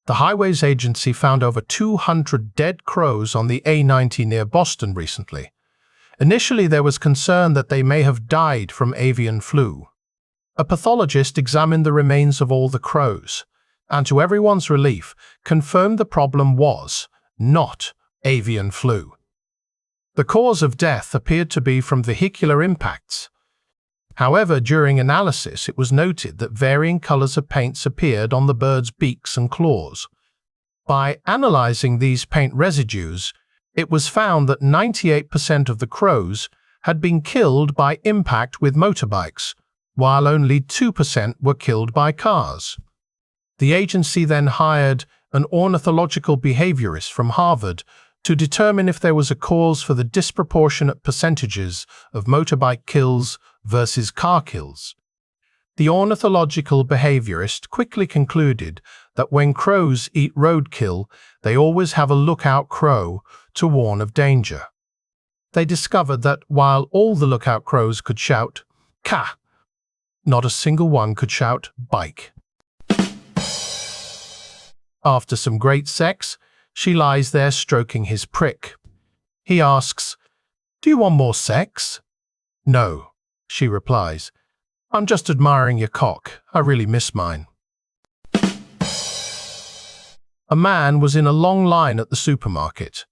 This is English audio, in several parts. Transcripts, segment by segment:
The Highways Agency found over 200 dead crows on the A90 near Boston recently. Initially, there was concern that they may have died from avian flu. A pathologist examined the remains of all the crows, and to everyone's relief, confirmed the problem was not avian flu. The cause of death appeared to be from vehicular impacts. However, during analysis, it was noted that varying colors of paints appeared on the bird's beaks and claws. By analyzing these paint residues, it was found that 98% of the crows had been killed by impact with motorbikes, while only 2% were killed by cars. The agency then hired an ornithological behaviorist from Harvard to determine if there was a cause for the disproportionate percentages of motorbike kills versus car kills. The ornithological behaviorist quickly concluded that when crows eat roadkill, they always have a lookout crow to warn of danger. They discovered that while all the lookout crows could shout, "Ka," not a single one could shout, "Bike." After some great sex, she lies there stroking his prick. He asks, "Do you want more sex?" "No," she replies. "I'm just admiring your cock. I really miss mine." A man was in a long line at the supermarket.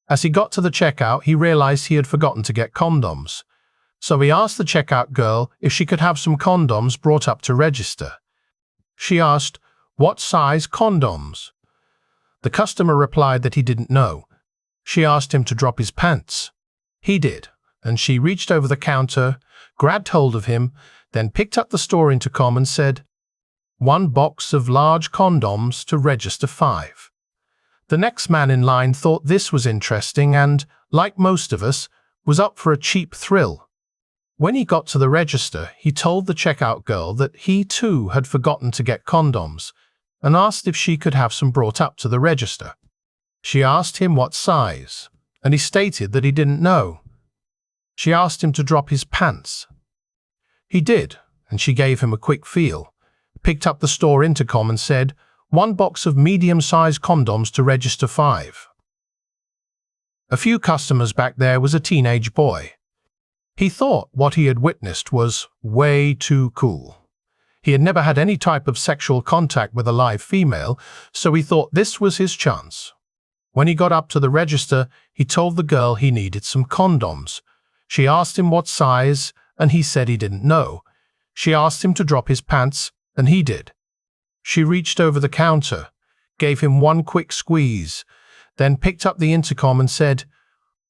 As he got to the checkout, he realized he had forgotten to get condoms. So he asked the checkout girl if she could have some condoms brought up to register. She asked, "What size condoms?" The customer replied that he didn't know. She asked him to drop his pants. He did, and she reached over the counter, grabbed hold of him, then picked up the store intercom and said, "1 box of large condoms to register 5. The next man in line thought this was interesting and, like most of us, was up for a cheap thrill. When he got to the register, he told the checkout girl that he too had forgotten to get condoms and asked if she could have some brought up to the register. She asked him what size, and he stated that he didn't know. She asked him to drop his pants. He did, and she gave him a quick feel, picked up the store intercom and said, "1 box of medium-sized condoms to register 5. A few customers back there was a teenage boy. He thought what he had witnessed was way too cool. He had never had any type of sexual contact with a live female, so he thought this was his chance. When he got up to the register, he told the girl he needed some condoms. She asked him what size, and he said he didn't know. She asked him to drop his pants, and he did. She reached over the counter, gave him 1 quick squeeze, then picked up the intercom and said,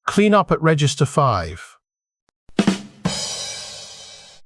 "Clean up at register 5.